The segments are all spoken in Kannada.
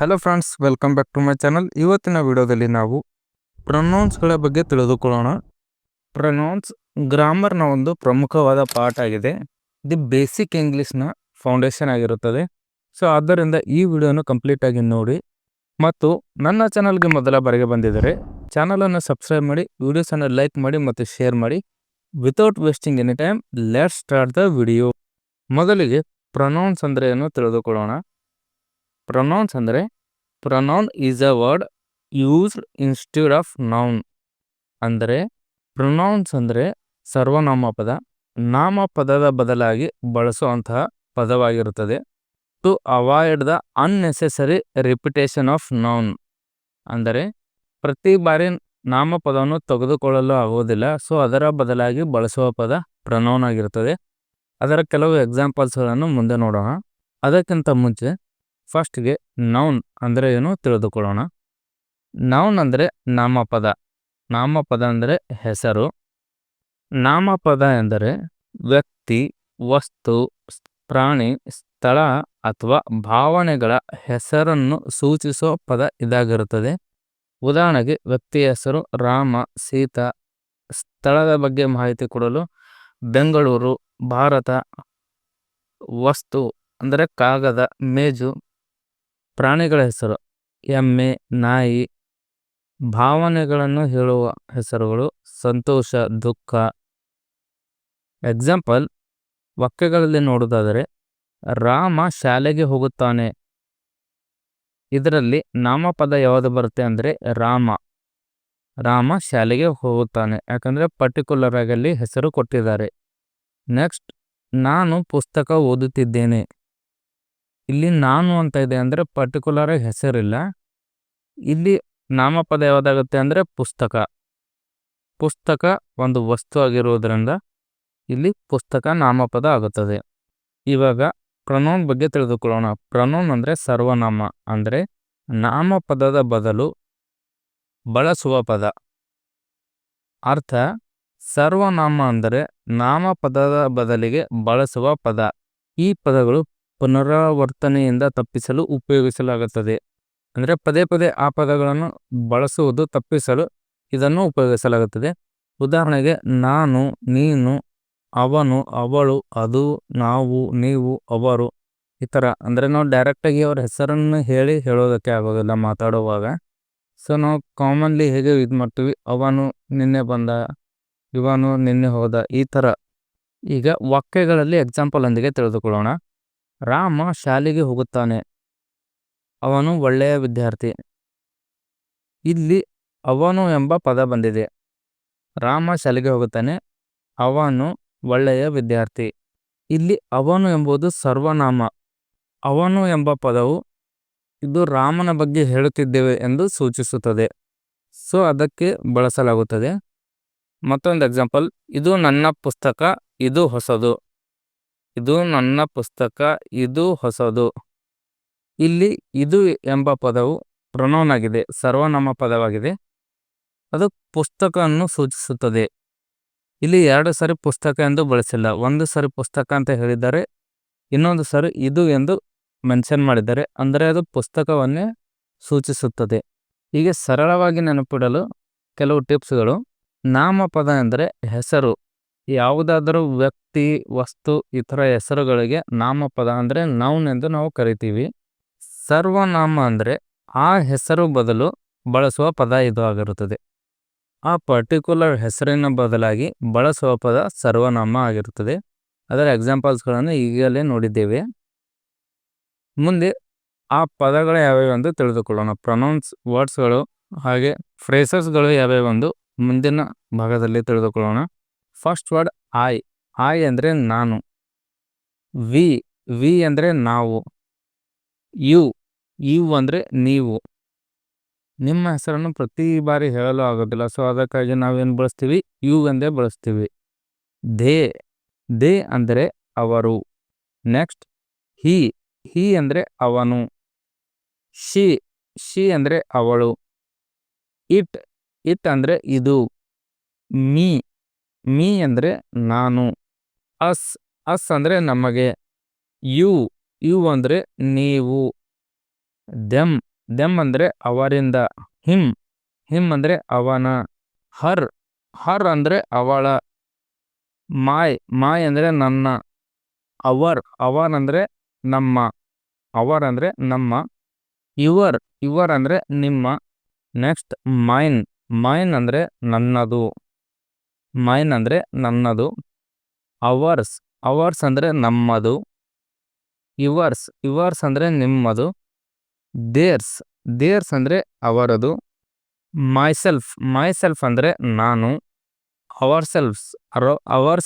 Hello friends, welcome back to my channel. ಇವತ್ತಿನ ವಿಡಿಯೋದಲ್ಲಿ ನಾವು ಪ್ರೊನೌನ್ಸ್ಗಳ ಬಗ್ಗೆ ತಿಳಿದುಕೊಳ್ಳೋಣ. ಪ್ರೊನೌನ್ಸ್ ಗ್ರಾಮರ್ನ ಒಂದು ಪ್ರಮುಖವಾದ ಪಾರ್ಟ್ ಆಗಿದೆ. ದಿ ಬೇಸಿಕ್ ಇಂಗ್ಲಿಷ್ನ ಫೌಂಡೇಶನ್ ಆಗಿರುತ್ತದೆ. ಸೊ ಆದ್ದರಿಂದ ಈ ವಿಡಿಯೋನ ಕಂಪ್ಲೀಟ್ ಆಗಿ ನೋಡಿ ಮತ್ತು ನನ್ನ ಚಾನಲ್ಗೆ ಮೊದಲ ಬಾರಿಗೆ ಬಂದಿದ್ದರೆ ಚಾನಲನ್ನು ಸಬ್ಸ್ಕ್ರೈಬ್ ಮಾಡಿ, ವಿಡಿಯೋಸನ್ನು ಲೈಕ್ ಮಾಡಿ ಮತ್ತು ಶೇರ್ ಮಾಡಿ. Without wasting any time, let's start the video. ಮೊದಲಿಗೆ ಪ್ರೊನೌನ್ಸ್ ಅಂದರೆ ಏನು ತಿಳಿದುಕೊಳ್ಳೋಣ. ಪ್ರೊನೌನ್ಸ್ ಅಂದರೆ pronoun is a word used instead of noun. ಅಂದರೆ ಪ್ರೊನೌನ್ಸ್ ಅಂದರೆ ಸರ್ವನಾಮಪದ, ನಾಮಪದದ ಬದಲಾಗಿ ಬಳಸುವಂತಹ ಪದವಾಗಿರುತ್ತದೆ. To avoid the unnecessary repetition of noun. ಅಂದರೆ ಪ್ರತಿ ಬಾರಿ ನಾಮಪದವನ್ನು ತೆಗೆದುಕೊಳ್ಳಲು ಆಗುವುದಿಲ್ಲ. ಸೊ ಅದರ ಬದಲಾಗಿ ಬಳಸುವ ಪದ ಪ್ರೊನೌನ್ ಆಗಿರುತ್ತದೆ. ಅದರ ಕೆಲವು ಎಕ್ಸಾಂಪಲ್ಸ್ಗಳನ್ನು ಮುಂದೆ ನೋಡೋಣ. ಅದಕ್ಕಿಂತ ಮುಂಚೆ ಫಸ್ಟ್ಗೆ ನೌನ್ ಅಂದರೆ ಏನು ತಿಳಿದುಕೊಳ್ಳೋಣ. ನೌನ್ ಅಂದರೆ ನಾಮಪದ. ನಾಮಪದ ಅಂದರೆ ಹೆಸರು. ನಾಮಪದ ಎಂದರೆ ವ್ಯಕ್ತಿ, ವಸ್ತು, ಪ್ರಾಣಿ, ಸ್ಥಳ ಅಥವಾ ಭಾವನೆಗಳ ಹೆಸರನ್ನು ಸೂಚಿಸುವ ಪದ ಇದಾಗಿರುತ್ತದೆ. ಉದಾಹರಣೆಗೆ ವ್ಯಕ್ತಿಯ ಹೆಸರು ರಾಮ, ಸೀತಾ. ಸ್ಥಳದ ಬಗ್ಗೆ ಮಾಹಿತಿ ಕೊಡಲು ಬೆಂಗಳೂರು, ಭಾರತ. ವಸ್ತು ಅಂದರೆ ಕಾಗದ, ಮೇಜು. ಪ್ರಾಣಿಗಳ ಹೆಸರು ಎಮ್ಮೆ, ನಾಯಿ. ಭಾವನೆಗಳನ್ನು ಹೇಳುವ ಹೆಸರುಗಳು ಸಂತೋಷ, ದುಃಖ. ಎಕ್ಸಾಂಪಲ್ ವಾಕ್ಯಗಳಲ್ಲಿ ನೋಡುವುದಾದರೆ, ರಾಮ ಶಾಲೆಗೆ ಹೋಗುತ್ತಾನೆ. ಇದರಲ್ಲಿ ನಾಮಪದ ಯಾವುದು ಬರುತ್ತೆ ಅಂದರೆ ರಾಮ. ರಾಮ ಶಾಲೆಗೆ ಹೋಗುತ್ತಾನೆ, ಯಾಕಂದರೆ ಪರ್ಟಿಕ್ಯುಲರ್ ಆಗಿ ಅಲ್ಲಿ ಹೆಸರು ಕೊಟ್ಟಿದ್ದಾರೆ. ನೆಕ್ಸ್ಟ್, ನಾನು ಪುಸ್ತಕ ಓದುತ್ತಿದ್ದೇನೆ. ಇಲ್ಲಿ ನಾನು ಅಂತ ಇದೆ ಅಂದರೆ ಪರ್ಟಿಕ್ಯುಲರ್ ಆಗಿ ಹೆಸರಿಲ್ಲ. ಇಲ್ಲಿ ನಾಮಪದ ಯಾವುದಾಗುತ್ತೆ ಅಂದರೆ ಪುಸ್ತಕ. ಪುಸ್ತಕ ಒಂದು ವಸ್ತು ಆಗಿರುವುದರಿಂದ ಇಲ್ಲಿ ಪುಸ್ತಕ ನಾಮಪದ ಆಗುತ್ತದೆ. ಇವಾಗ ಪ್ರೊನೌನ್ ಬಗ್ಗೆ ತಿಳಿದುಕೊಳ್ಳೋಣ. ಪ್ರೊನೌನ್ ಅಂದರೆ ಸರ್ವನಾಮ, ಅಂದರೆ ನಾಮಪದದ ಬದಲು ಬಳಸುವ ಪದ. ಅರ್ಥ, ಸರ್ವನಾಮ ಅಂದರೆ ನಾಮಪದದ ಬದಲಿಗೆ ಬಳಸುವ ಪದ. ಈ ಪದಗಳು ಪುನರಾವರ್ತನೆಯಿಂದ ತಪ್ಪಿಸಲು ಉಪಯೋಗಿಸಲಾಗುತ್ತದೆ. ಅಂದರೆ ಪದೇ ಪದೇ ಆ ಪದಗಳನ್ನು ಬಳಸುವುದು ತಪ್ಪಿಸಲು ಇದನ್ನು ಉಪಯೋಗಿಸಲಾಗುತ್ತದೆ. ಉದಾಹರಣೆಗೆ ನಾನು, ನೀನು, ಅವನು, ಅವಳು, ಅದು, ನಾವು, ನೀವು, ಅವರು, ಈ ಥರ. ಅಂದರೆ ನಾವು ಡೈರೆಕ್ಟಾಗಿ ಅವ್ರ ಹೆಸರನ್ನು ಹೇಳೋದಕ್ಕೆ ಆಗೋದಿಲ್ಲ ಮಾತಾಡುವಾಗ. ಸೊ ನಾವು ಕಾಮನ್ಲಿ ಹೇಗೆ ಇದು ಮಾಡ್ತೀವಿ, ಅವನು ನಿನ್ನೆ ಬಂದ, ಇವನು ನಿನ್ನೆ ಹೋದ, ಈ ಥರ. ಈಗ ವಾಕ್ಯಗಳಲ್ಲಿ ಎಕ್ಸಾಂಪಲ್ ಒಂದಿಗೆ ತಿಳಿದುಕೊಳ್ಳೋಣ. ರಾಮ ಶಾಲೆಗೆ ಹೋಗುತ್ತಾನೆ. ಅವನು ಒಳ್ಳೆಯ ವಿದ್ಯಾರ್ಥಿ. ಇಲ್ಲಿ ಅವನು ಎಂಬ ಪದ ಬಂದಿದೆ. ರಾಮ ಶಾಲೆಗೆ ಹೋಗುತ್ತಾನೆ, ಅವನು ಒಳ್ಳೆಯ ವಿದ್ಯಾರ್ಥಿ. ಇಲ್ಲಿ ಅವನು ಎಂಬುದು ಸರ್ವನಾಮ. ಅವನು ಎಂಬ ಪದವು ಇದು ರಾಮನ ಬಗ್ಗೆ ಹೇಳುತ್ತಿದ್ದೇವೆ ಎಂದು ಸೂಚಿಸುತ್ತದೆ. ಸೊ ಅದಕ್ಕೆ ಬಳಸಲಾಗುತ್ತದೆ. ಮತ್ತೊಂದು ಎಕ್ಸಾಂಪಲ್, ಇದು ನನ್ನ ಪುಸ್ತಕ, ಇದು ಹೊಸದು. ಇದು ನನ್ನ ಪುಸ್ತಕ, ಇದು ಹೊಸದು. ಇಲ್ಲಿ ಇದು ಎಂಬ ಪದವು ಪ್ರೊನೌನ್ ಆಗಿದೆ, ಸರ್ವನಾಮ ಪದವಾಗಿದೆ. ಅದು ಪುಸ್ತಕವನ್ನು ಸೂಚಿಸುತ್ತದೆ. ಇಲ್ಲಿ 2 ಸರಿ ಪುಸ್ತಕ ಎಂದು ಬಳಸಿಲ್ಲ. ಒಂದು ಸರಿ ಪುಸ್ತಕ ಅಂತ ಹೇಳಿದ್ದಾರೆ, ಇನ್ನೊಂದು ಸರಿ ಇದು ಎಂದು ಮೆನ್ಷನ್ ಮಾಡಿದ್ದಾರೆ. ಅಂದರೆ ಅದು ಪುಸ್ತಕವನ್ನೇ ಸೂಚಿಸುತ್ತದೆ. ಹೀಗೆ ಸರಳವಾಗಿ ನೆನಪಿಡಲು ಕೆಲವು ಟಿಪ್ಸ್ಗಳು. ನಾಮಪದ ಎಂದರೆ ಹೆಸರು. ಯಾವುದಾದರೂ ವ್ಯಕ್ತಿ, ವಸ್ತು, ಇತರ ಹೆಸರುಗಳಿಗೆ ನಾಮಪದ ಅಂದರೆ ನೌನ್ ಎಂದು ನಾವು ಕರಿತೀವಿ. ಸರ್ವನಾಮ ಅಂದರೆ ಆ ಹೆಸರು ಬದಲು ಬಳಸುವ ಪದ ಇದು ಆಗಿರುತ್ತದೆ. ಆ ಪರ್ಟಿಕ್ಯುಲರ್ ಹೆಸರಿನ ಬದಲಾಗಿ ಬಳಸುವ ಪದ ಸರ್ವನಾಮ ಆಗಿರುತ್ತದೆ. ಅದರ ಎಕ್ಸಾಂಪಲ್ಸ್ಗಳನ್ನು ಈಗಲೇ ನೋಡಿದ್ದೇವೆ. ಮುಂದೆ ಆ ಪದಗಳು ಯಾವ್ಯಾವ ಎಂದು ತಿಳಿದುಕೊಳ್ಳೋಣ. ಪ್ರೊನೌನ್ಸ್ ವರ್ಡ್ಸ್ಗಳು ಹಾಗೆ ಫ್ರೇಸಸ್ಗಳು ಯಾವ್ಯಾವೆಂದು ಮುಂದಿನ ಭಾಗದಲ್ಲಿ ತಿಳಿದುಕೊಳ್ಳೋಣ. First word I. ಐ ಅಂದರೆ ನಾನು. ವಿ ಅಂದರೆ ನಾವು. ಯು ಅಂದರೆ ನೀವು. ನಿಮ್ಮ ಹೆಸರನ್ನು ಪ್ರತಿ ಬಾರಿ ಹೇಳಲು ಆಗೋದಿಲ್ಲ. ಸೊ ಅದಕ್ಕಾಗಿ ನಾವೇನು ಬಳಸ್ತೀವಿ, ಯು ಎಂದೇ ಬಳಸ್ತೀವಿ. ದೇ ಅಂದರೆ ಅವರು. ನೆಕ್ಸ್ಟ್ ಹಿ ಅಂದರೆ ಅವನು. ಶಿ ಅಂದರೆ ಅವಳು. ಇಟ್ ಅಂದರೆ ಇದು. ಮೀ ಅಂದರೆ ನಾನು. ಅಸ್ ಅಂದರೆ ನಮಗೆ. ಯು ಅಂದರೆ ನೀವು. ದೆಮ್ ದೆಮ್ ಅಂದರೆ ಅವರಿಂದ. ಹಿಮ್ ಅಂದರೆ ಅವನ. ಹರ್ ಅಂದರೆ ಅವಳ. ಮಾಯ್ ಅಂದರೆ ನನ್ನ. ಅವರ್ ಅಂದರೆ ನಮ್ಮ. ಅಂದರೆ ನಮ್ಮ. ಯುವರ್ ಅಂದರೆ ನಿಮ್ಮ. ನೆಕ್ಸ್ಟ್ ಮೈನ್ ಅಂದರೆ ನನ್ನದು. ಅವರ್ಸ್ ಅಂದರೆ ನಮ್ಮದು. ಯುವರ್ಸ್ ಅಂದರೆ ನಿಮ್ಮದು. ದೇರ್ಸ್ ಅಂದರೆ ಅವರದು. ಮೈಸೆಲ್ಫ್ ಅಂದರೆ ನಾನು. ಅವರ್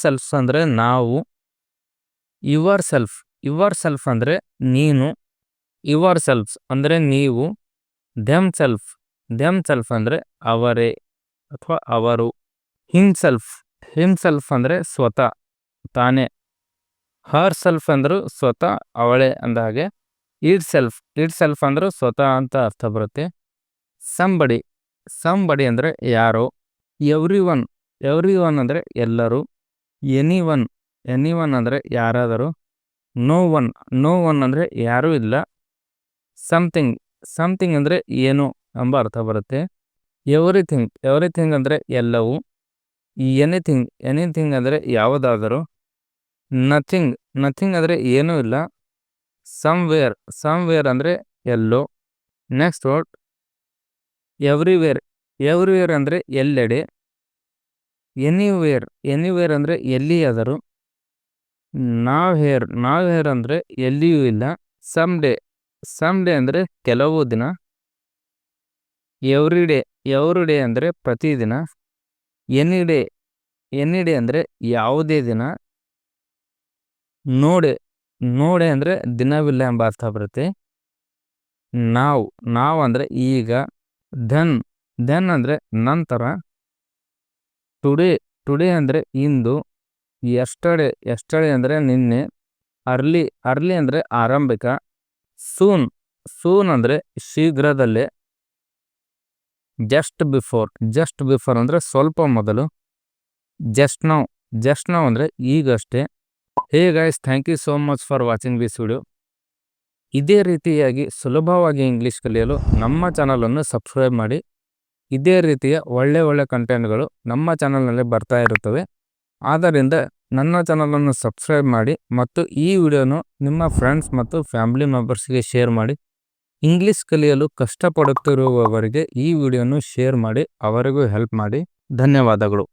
ಸೆಲ್ಫ್ಸ್ ಅಂದರೆ ನಾವು. ಯುವರ್ ಸೆಲ್ಫ್ ಅಂದರೆ ನೀನು. ಯುವರ್ ಸೆಲ್ಫ್ಸ್ ಅಂದರೆ ನೀವು. ದೆಮ್ ಸೆಲ್ಫ್ ಅಂದರೆ ಅವರೇ ಅಥವಾ ಅವರು. ಹಿಮ್ಸೆಲ್ಫ್ ಅಂದರೆ ಸ್ವತಃ ತಾನೇ. ಹರ್ ಸೆಲ್ಫ್ ಅಂದರೂ ಸ್ವತಃ ಅವಳೇ ಅಂದ ಹಾಗೆ. ಇಟ್ ಸೆಲ್ಫ್ ಅಂದರೂ ಸ್ವತಃ ಅಂತ ಅರ್ಥ ಬರುತ್ತೆ. ಸಂಬಡಿ ಅಂದರೆ ಯಾರೋ. ಎವ್ರಿ ಒನ್ ಅಂದರೆ ಎಲ್ಲರೂ. ಎನಿವನ್ ಅಂದರೆ ಯಾರಾದರೂ. ನೋ ಒನ್ ಅಂದರೆ ಯಾರೂ ಇಲ್ಲ. ಸಮಥಿಂಗ್ ಅಂದರೆ ಏನು ಎಂಬ ಅರ್ಥ ಬರುತ್ತೆ. ಎವ್ರಿಥಿಂಗ್ ಅಂದರೆ ಎಲ್ಲವೂ. ಎನಿಥಿಂಗ್ ಅಂದರೆ ಯಾವುದಾದರೂ. ನಥಿಂಗ್ ಅಂದರೆ ಏನೂ ಇಲ್ಲ. ಸಮ್ವೇರ್ ಅಂದರೆ ಎಲ್ಲೋ. ನೆಕ್ಸ್ಟ್ ವರ್ಡ್ ಎವ್ರಿವೇರ್ ಅಂದರೆ ಎಲ್ಲೆಡೆ. ಎನಿವೇರ್ ಅಂದರೆ ಎಲ್ಲಿಯಾದರೂ. ನಾವ್ ಹೇರ್ ಅಂದರೆ ಎಲ್ಲಿಯೂ ಇಲ್ಲ. ಸಮ್ ಡೇ ಅಂದರೆ ಕೆಲವು ದಿನ. ಎವ್ರಿ ಡೇ ಅಂದರೆ ಪ್ರತಿದಿನ. ಎನಿ ಡೇ ಅಂದರೆ ಯಾವುದೇ ದಿನ. ನೋಡೆ ಅಂದರೆ ದಿನವಿಲ್ಲ ಎಂಬ ಅರ್ಥ ಬರುತ್ತೆ. ನಾವ್ ಅಂದರೆ ಈಗ. ದೆನ್ ಅಂದರೆ ನಂತರ. ಟುಡೇ ಅಂದರೆ ಇಂದು. ಎಸ್ಟರ್ಡೇ ಅಂದರೆ ನಿನ್ನೆ. ಅರ್ಲಿ ಅಂದರೆ ಆರಂಭಿಕ. ಸೂನ್ ಅಂದರೆ ಶೀಘ್ರದಲ್ಲೇ. ಜಸ್ಟ್ ಬಿಫೋರ್ ಅಂದರೆ ಸ್ವಲ್ಪ ಮೊದಲು. ಜಸ್ಟ್ ನೌ ಅಂದರೆ ಈಗಷ್ಟೇ. Hey guys, thank you so much for watching this video. ಇದೇ ರೀತಿಯಾಗಿ ಸುಲಭವಾಗಿ ಇಂಗ್ಲೀಷ್ ಕಲಿಯಲು ನಮ್ಮ ಚಾನಲನ್ನು ಸಬ್ಸ್ಕ್ರೈಬ್ ಮಾಡಿ. ಇದೇ ರೀತಿಯ ಒಳ್ಳೆ ಕಂಟೆಂಟ್ಗಳು ನಮ್ಮ ಚಾನಲ್ನಲ್ಲಿ ಬರ್ತಾ ಇರುತ್ತವೆ. ಆದ್ದರಿಂದ ನನ್ನ ಚಾನಲನ್ನು ಸಬ್ಸ್ಕ್ರೈಬ್ ಮಾಡಿ ಮತ್ತು ಈ ವಿಡಿಯೋನು ನಿಮ್ಮ ಫ್ರೆಂಡ್ಸ್ ಮತ್ತು ಫ್ಯಾಮಿಲಿ ಮೆಂಬರ್ಸ್ಗೆ ಶೇರ್ ಮಾಡಿ. ಇಂಗ್ಲೀಷ್ ಕಲಿಯಲು ಕಷ್ಟಪಡುತ್ತಿರುವವರಿಗೆ ಈ ವಿಡಿಯೋನು ಶೇರ್ ಮಾಡಿ ಅವರಿಗೂ ಹೆಲ್ಪ್ ಮಾಡಿ. ಧನ್ಯವಾದಗಳು.